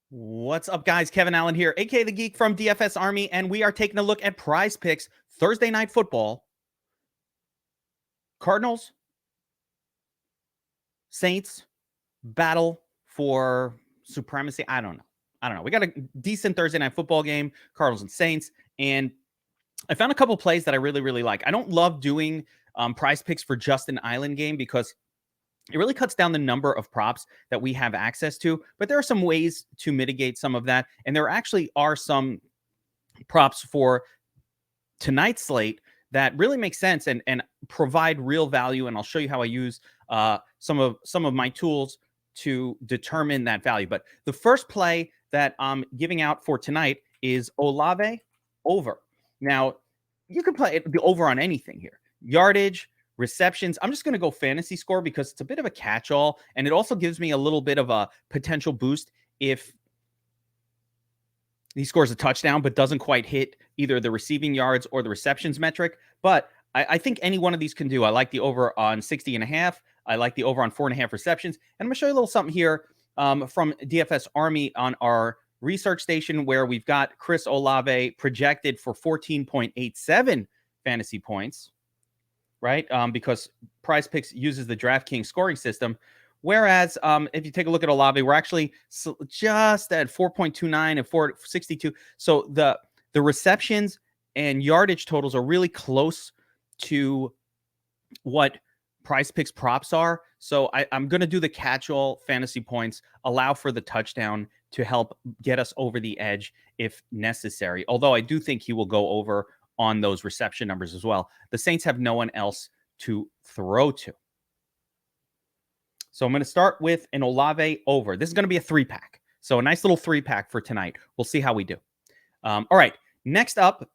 What's up, guys? Kevin Allen here, aka the Geek from DFS Army, and we are taking a look at PrizePicks Thursday Night Football. Cardinals, Saints, battle for supremacy. I don't know. We got a decent Thursday Night Football game, Cardinals and Saints, and I found a couple plays that I really like. I don't love doing PrizePicks for just an island game because it really cuts down the number of props that we have access to, but there are some ways to mitigate some of that. And there actually are some props for tonight's slate that really make sense and provide real value. And I'll show you how I use some of my tools to determine that value. But the first play that I'm giving out for tonight is Olave over. Now, you can play the over on anything here. Yardage, receptions. I'm just going to go fantasy score because it's a bit of a catch-all, and it also gives me a little bit of a potential boost if he scores a touchdown but doesn't quite hit either the receiving yards or the receptions metric. But I think any one of these can do. I like the over on 60.5. I like the over on 4.5 receptions. And I'm going to show you a little something here from DFS Army on our research station where we've got Chris Olave projected for 14.87 fantasy points. Right? Because PrizePicks uses the DraftKings scoring system. Whereas if you take a look at Olave, we're actually just at 4.29 and 462. So the receptions and yardage totals are really close to what PrizePicks props are. So I'm going to do the catch-all fantasy points, allow for the touchdown to help get us over the edge if necessary. Although I do think he will go over on those reception numbers as well. The Saints have no one else to throw to. So I'm going to start with an Olave over. This is going to be a 3-pack. So a nice little 3-pack for tonight. We'll see how we do. All right. Next up,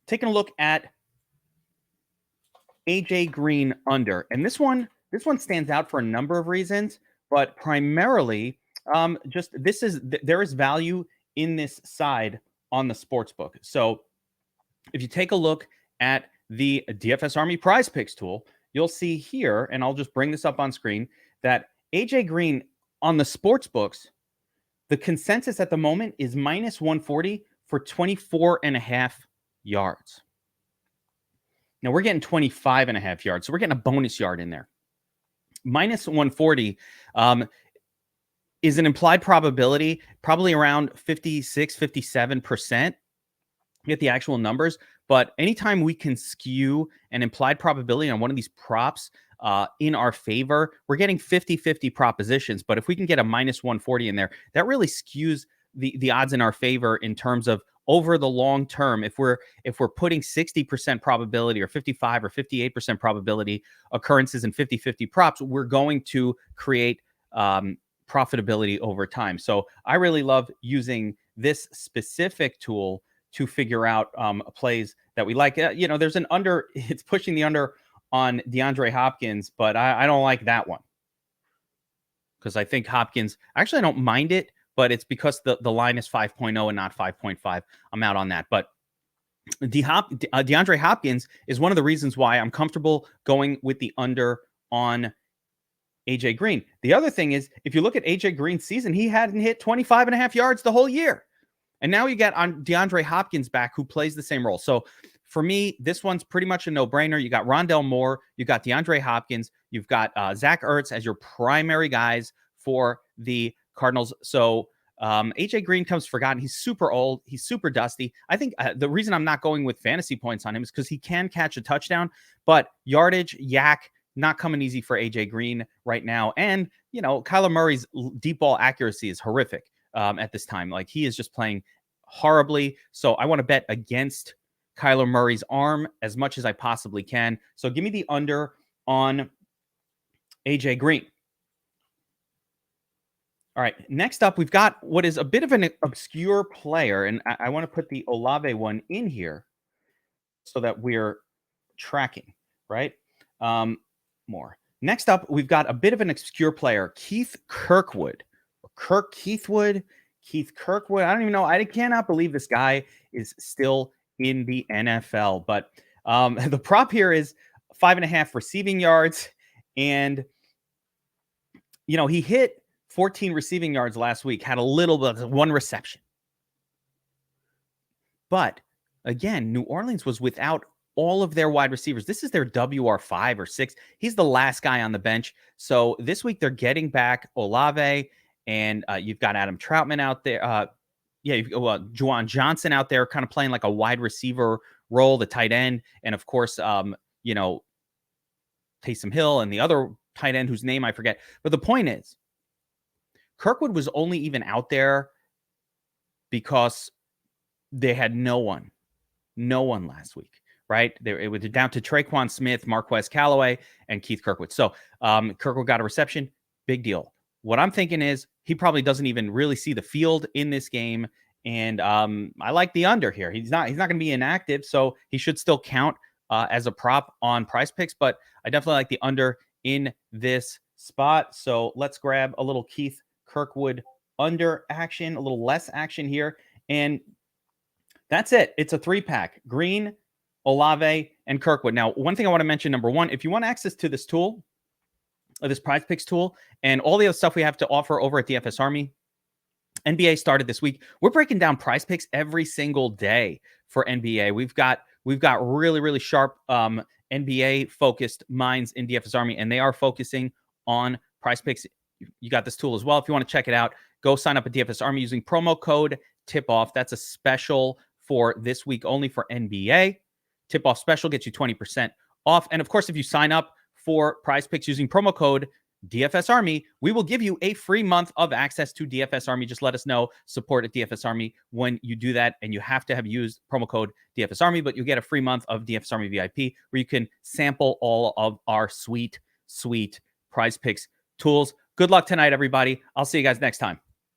taking a look at AJ Green under. And this one stands out for a number of reasons, but primarily there is value in this side on the sports book. So if you take a look at the DFS Army PrizePicks tool, you'll see here, and I'll just bring this up on screen, that AJ Green on the sports books, the consensus at the moment is minus 140 for 24.5 yards. Now we're getting 25.5 yards, so we're getting a bonus yard in there. Minus 140 is an implied probability, probably around 56, 57%. Get the actual numbers, but anytime we can skew an implied probability on one of these props in our favor, we're getting 50-50 propositions. But if we can get a minus 140 in there, that really skews the odds in our favor in terms of over the long term. If we're putting 60% probability or 55 or 58% probability occurrences in 50-50 props, we're going to create profitability over time. So I really love using this specific tool to figure out plays that we like. There's an under, it's pushing the under on DeAndre Hopkins, but I don't like that one. Because I think Hopkins, actually I don't mind it, but it's because the line is 5.0 and not 5.5. I'm out on that. But DeAndre Hopkins is one of the reasons why I'm comfortable going with the under on AJ Green. The other thing is, if you look at AJ Green's season, he hadn't hit 25.5 yards the whole year. And now you get on DeAndre Hopkins back, who plays the same role. So for me, this one's pretty much a no-brainer. You got Rondell Moore, you got DeAndre Hopkins, you've got Zach Ertz as your primary guys for the Cardinals. So AJ Green comes forgotten. He's super old. He's super dusty. I think the reason I'm not going with fantasy points on him is because he can catch a touchdown, but yardage, yak, not coming easy for AJ Green right now. And, Kyler Murray's deep ball accuracy is horrific at this time. Like, he is just playing horribly. So I want to bet against Kyler Murray's arm as much as I possibly can. So give me the under on AJ Green. All right, next up, we've got what is a bit of an obscure player, and I want to put the Olave one in here so that we're tracking, right? More. Next up, we've got a bit of an obscure player, Keith Kirkwood. Keith Kirkwood. I don't even know. I cannot believe this guy is still in the NFL. But the prop here is 5.5 receiving yards. And, he hit 14 receiving yards last week, had a little bit of one reception. But again, New Orleans was without all of their wide receivers. This is their WR5 or 6. He's the last guy on the bench. So this week they're getting back Olave, and you've got Adam Troutman out there. Juwan Johnson out there kind of playing like a wide receiver role, the tight end. And of course, Taysom Hill and the other tight end whose name I forget. But the point is, Kirkwood was only even out there because they had no one last week, right? It was down to Traquan Smith, Marquez Callaway, and Keith Kirkwood. So Kirkwood got a reception, big deal. What I'm thinking is he probably doesn't even really see the field in this game, and I like the under here. He's not going to be inactive, so he should still count as a prop on PrizePicks, but I definitely like the under in this spot. So let's grab a little Keith Kirkwood under action, a little less action here, and that's it. It's a 3-pack: Green, Olave, and Kirkwood. Now, one thing I want to mention, number one, if you want access to this tool, this PrizePicks tool, and all the other stuff we have to offer over at DFS Army, NBA started this week. We're breaking down PrizePicks every single day for NBA. We've got really, really sharp NBA focused minds in DFS Army, and they are focusing on PrizePicks. You got this tool as well. If you want to check it out, go sign up at DFS Army using promo code TIPOFF. That's a special for this week only for NBA. Tip-off special gets you 20% off. And of course, if you sign up for PrizePicks using promo code DFS Army, we will give you a free month of access to DFS Army. Just let us know, support at DFS Army when you do that. And you have to have used promo code DFS Army, but you get a free month of DFS Army VIP where you can sample all of our sweet, sweet PrizePicks tools. Good luck tonight, everybody. I'll see you guys next time.